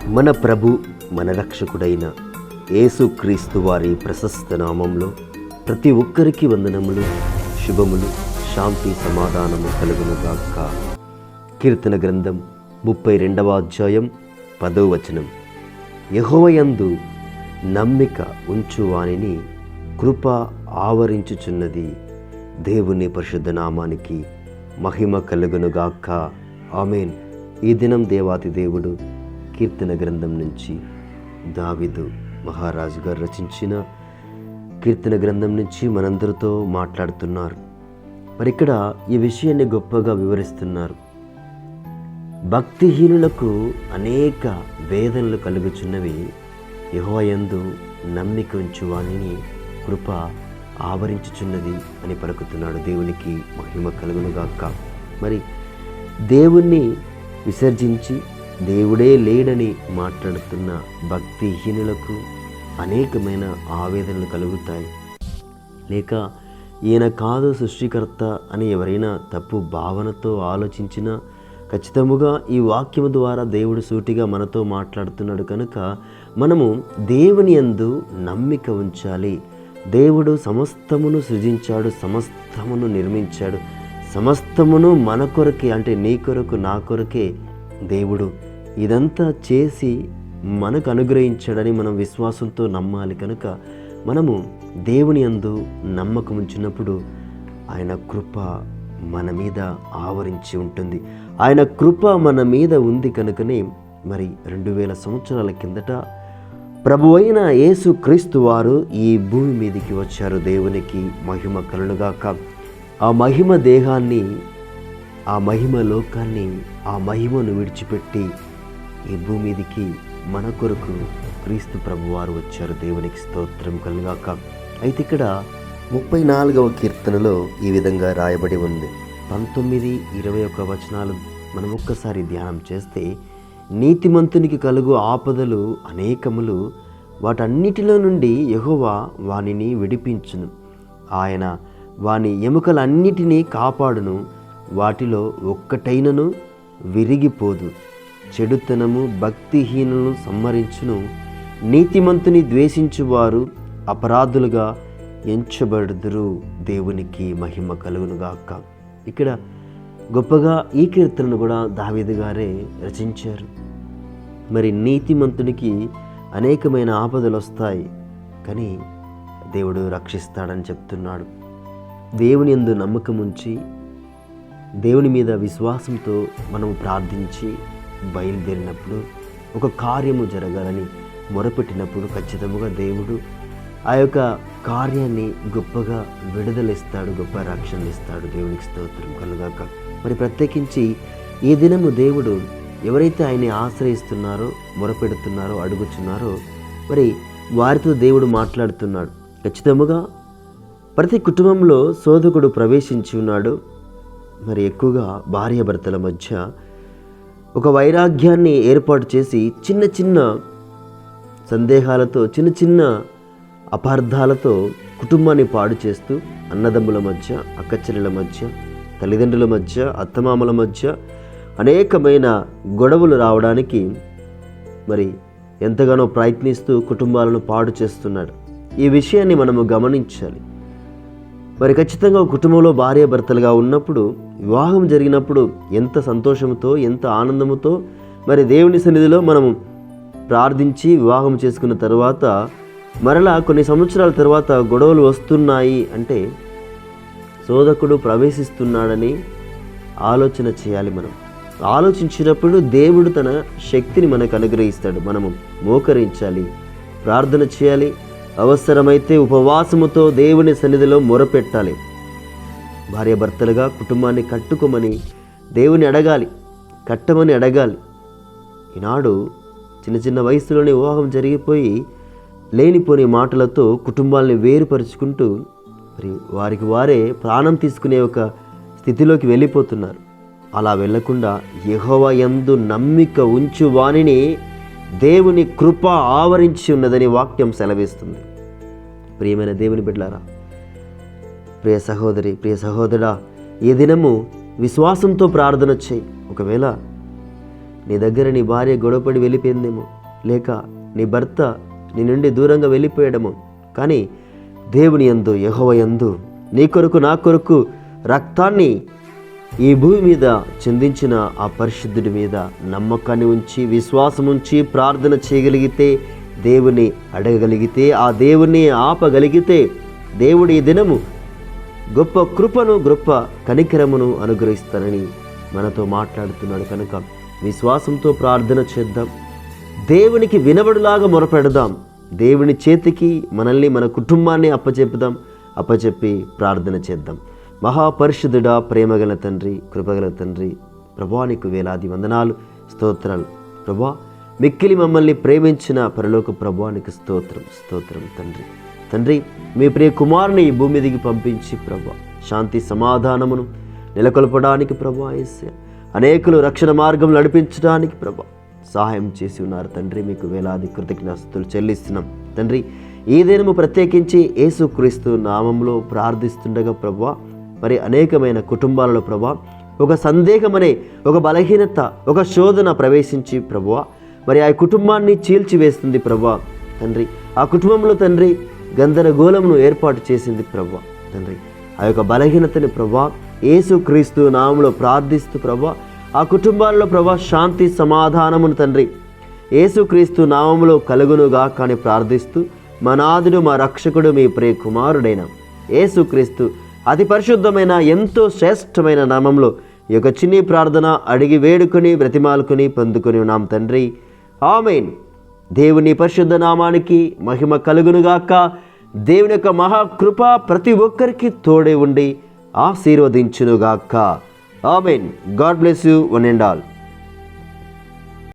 మన ప్రభు మన రక్షకుడైన యేసుక్రీస్తు వారి ప్రశస్త నామంలో ప్రతి ఒక్కరికి వందనములు, శుభములు, శాంతి, సమాధానము కలుగునుగాక. కీర్తన గ్రంథం 32వ అధ్యాయం 10వ వచనం. యెహోవాయందు నమ్మిక ఉంచువానిని కృప ఆవరించుచున్నది. దేవుని పరిశుద్ధ నామానికి మహిమ కలుగునుగాక. ఆమేన్. ఈ దినం దేవాతి దేవుడు కీర్తన గ్రంథం నుంచి దావీదు మహారాజు గారు రచించిన కీర్తన గ్రంథం నుంచి మనందరితో మాట్లాడుతున్నారు. మరి ఇక్కడ ఈ విషయాన్ని గొప్పగా వివరిస్తున్నారు. భక్తిహీనులకు అనేక వేదనలు కలుగుచున్నవి. యెహోవాయందు నమ్మిక ఉంచువానిని కృప ఆవరించుచున్నది అని పలుకుతున్నాడు. దేవునికి మహిమ కలుగునుగాక. మరి దేవుణ్ణి విసర్జించి దేవుడే లేడని మాట్లాడుతున్న భక్తిహీనులకు అనేకమైన ఆవేదనలు కలుగుతాయి. లేక ఈయన కాదు సృష్టికర్త అని ఎవరైనా తప్పు భావనతో ఆలోచించినా ఖచ్చితముగా ఈ వాక్యము ద్వారా దేవుడు సూటిగా మనతో మాట్లాడుతున్నాడు కనుక మనము దేవుని యందు నమ్మిక ఉంచాలి. దేవుడు సమస్తమును సృజించాడు, సమస్తమును నిర్మించాడు, సమస్తమును మన కొరకే, అంటే నీ కొరకు నా కొరకే దేవుడు ఇదంతా చేసి మనకు అనుగ్రహించాడని మనం విశ్వాసంతో నమ్మాలి. కనుక మనము దేవుని యందు నమ్మకం ఉంచినప్పుడు ఆయన కృప మన మీద ఆవరించి ఉంటుంది. ఆయన కృప మన మీద ఉంది కనుకనే మరి 2000 సంవత్సరాల కిందట ప్రభు అయిన యేసుక్రీస్తు వారు ఈ భూమి మీదకి వచ్చారు. దేవునికి మహిమ కలుగునుగాక. ఆ మహిమ దేహాన్ని, ఆ మహిమ లోకాన్ని, ఆ మహిమను విడిచిపెట్టి ఈ భూమి మీదకి మన కొరకు క్రీస్తు ప్రభువారు వచ్చారు. దేవునికి స్తోత్రం కలుగుగాక. అయితే ఇక్కడ 34వ కీర్తనలో ఈ విధంగా రాయబడి ఉంది. 19, 21 వచనాలు మనం ఒక్కసారి ధ్యానం చేస్తే, నీతిమంతునికి కలుగు ఆపదలు అనేకములు, వాటన్నిటిలో నుండి యెహోవా వానిని విడిపించును. ఆయన వాని ఎముకలన్నిటినీ కాపాడును, వాటిలో ఒక్కటైనను విరిగిపోదు. చెడుతనము భక్తిహీనులను సంహరించును, నీతిమంతుని ద్వేషించువారు అపరాధులుగా ఎంచబడుదురు. దేవునికి మహిమ కలుగునుగాక. ఇక్కడ గొప్పగా ఈ కీర్తనను కూడా దావీదు గారే రచించారు. మరి నీతిమంతునికి అనేకమైన ఆపదలు వస్తాయి, కానీ దేవుడు రక్షిస్తాడని చెప్తున్నాడు. దేవుని యందు నమ్మకం ఉంచి దేవుని మీద విశ్వాసంతో మనము ప్రార్థించి బయలుదేరినప్పుడు, ఒక కార్యము జరగాలని మొరపెట్టినప్పుడు ఖచ్చితంగా దేవుడు ఆ యొక్క కార్యాన్ని గొప్పగా విడుదలిస్తాడు, గొప్ప రక్షణ ఇస్తాడు. దేవునికి స్తోత్రం కలుగాక. మరి ప్రత్యేకించి ఈ దినము దేవుడు ఎవరైతే ఆయన్ని ఆశ్రయిస్తున్నారో, మొరపెడుతున్నారో, అడుగుచున్నారో మరి వారితో దేవుడు మాట్లాడుతున్నాడు. ఖచ్చితంగా ప్రతి కుటుంబంలో శోధకుడు ప్రవేశించి ఉన్నాడు. మరి ఎక్కువగా భార్యాభర్తల మధ్య ఒక వైరాగ్యాన్ని ఏర్పాటు చేసి చిన్న చిన్న సందేహాలతో, చిన్న చిన్న అపార్థాలతో కుటుంబాన్ని పాడు చేస్తూ, అన్నదమ్ముల మధ్య, అక్కచెల్లెల మధ్య, తల్లిదండ్రుల మధ్య, అత్తమామల మధ్య అనేకమైన గొడవలు రావడానికి మరి ఎంతగానో ప్రయత్నిస్తూ కుటుంబాలను పాడు చేస్తున్నాడు. ఈ విషయాన్ని మనము గమనించాలి. మరి ఖచ్చితంగా కుటుంబంలో భార్యాభర్తలుగా ఉన్నప్పుడు, వివాహం జరిగినప్పుడు ఎంత సంతోషంతో, ఎంత ఆనందముతో మరి దేవుని సన్నిధిలో మనము ప్రార్థించి వివాహం చేసుకున్న తర్వాత మరలా కొన్ని సంవత్సరాల తర్వాత గొడవలు వస్తున్నాయి అంటే శోధకుడు ప్రవేశిస్తున్నాడని ఆలోచన చేయాలి. మనం ఆలోచించినప్పుడు దేవుడు తన శక్తిని మనకు అనుగ్రహిస్తాడు. మనము మోకరించాలి, ప్రార్థన చేయాలి, అవసరమైతే ఉపవాసముతో దేవుని సన్నిధిలో మొరపెట్టాలి. భార్యాభర్తలుగా కుటుంబాన్ని కట్టుకోమని దేవుని అడగాలి, కట్టమని అడగాలి. ఈనాడు చిన్న చిన్న వయసులోనే వివాహం జరిగిపోయి లేనిపోని మాటలతో కుటుంబాలని వేరుపరుచుకుంటూ మరి వారికి వారే ప్రాణం తీసుకునే ఒక స్థితిలోకి వెళ్ళిపోతున్నారు. అలా వెళ్లకుండా యెహోవా యందు నమ్మిక ఉంచు వానిని దేవుని కృప ఆవరించి ఉన్నదని వాక్యం సెలవిస్తుంది. ప్రియమైన దేవుని బిడ్డలారా, ప్రియ సహోదరి, ప్రియ సహోదరా, ఈ దినము విశ్వాసంతో ప్రార్థన చేయి. ఒకవేళ నీ దగ్గర నీ భార్య గొడవపడి వెళ్ళిపోయిందేమో, లేక నీ భర్త నీ నుండి దూరంగా వెళ్ళిపోయాడేమో. కానీ దేవుని యందు, యెహోవా యందు నీ కొరకు నా కొరకు రక్తాన్ని ఈ భూమి మీద చిందించిన ఆ పరిశుద్ధుడి మీద నమ్మకాన్ని ఉంచి, విశ్వాసం ఉంచి ప్రార్థన చేయగలిగితే, దేవుని అడగగలిగితే, ఆ దేవుణ్ణి ఆపగలిగితే, దేవుడు ఈ దినము గొప్ప కృపను, గొప్ప కనికరమును అనుగ్రహిస్తానని మనతో మాట్లాడుతున్నాడు. కనుక విశ్వాసంతో ప్రార్థన చేద్దాం, దేవునికి వినబడులాగా మొరపెడదాం, దేవుని చేతికి మనల్ని, మన కుటుంబాన్ని అప్పచెప్పి ప్రార్థన చేద్దాం. మహాపరిశుద్ధుడా, ప్రేమగల తండ్రి, కృపగల తండ్రి, ప్రభువా నీకు వేలాది వందనాలు, స్తోత్రాలు. ప్రభువా మిక్కిలి మమ్మల్ని ప్రేమించిన పరలోక ప్రభువా నీకు స్తోత్రం తండ్రి. మీ ప్రియ కుమారుని ఈ భూమి మీదికి పంపించి ప్రభువా శాంతి సమాధానమును నెలకొల్పడానికి ప్రభువా యేసయ్య, అనేకులు రక్షణ మార్గం నడిపించడానికి ప్రభువా సహాయం చేసి ఉన్నారు తండ్రి. మీకు వేలాది కృతజ్ఞతలు చెల్లిస్తున్నాం తండ్రి. ఈ దినము ప్రత్యేకించి యేసుక్రీస్తు నామంలో ప్రార్థిస్తుండగా ప్రభువా, మరి అనేకమైన కుటుంబాలలో ప్రభువా ఒక సందేహమనే, ఒక బలహీనత, ఒక శోధన ప్రవేశించి ప్రభువా మరి ఆ కుటుంబాన్ని చీల్చివేస్తుంది ప్రభువా తండ్రి. ఆ కుటుంబంలో తండ్రి గందరగోళమును ఏర్పాటు చేసింది ప్రభువా తండ్రి. ఆ యొక్క బలహీనతని ప్రభువా యేసుక్రీస్తు నామంలో ప్రార్థిస్తూ ప్రభువా ఆ కుటుంబాల్లో ప్రభువా శాంతి సమాధానమును తండ్రి యేసుక్రీస్తు నామములో కలుగునుగా కానీ ప్రార్థిస్తూ, మా నాథుడు, మా రక్షకుడు, మీ ప్రియ కుమారుడైన యేసుక్రీస్తు అతి పరిశుద్ధమైన, ఎంతో శ్రేష్టమైన నామంలో ఈ యొక్క చిన్ని ప్రార్థన అడిగి వేడుకొని బ్రతిమాలుకొని పొందుకొని ఉన్నాం తండ్రి. ఆమేన్. దేవుని పరిశుద్ధ నామానికి మహిమ కలుగునుగాక. దేవుని యొక్క మహాకృప ప్రతి ఒక్కరికి తోడే ఉండి ఆశీర్వదించునుగాక. ఆమేన్. God bless you one and all.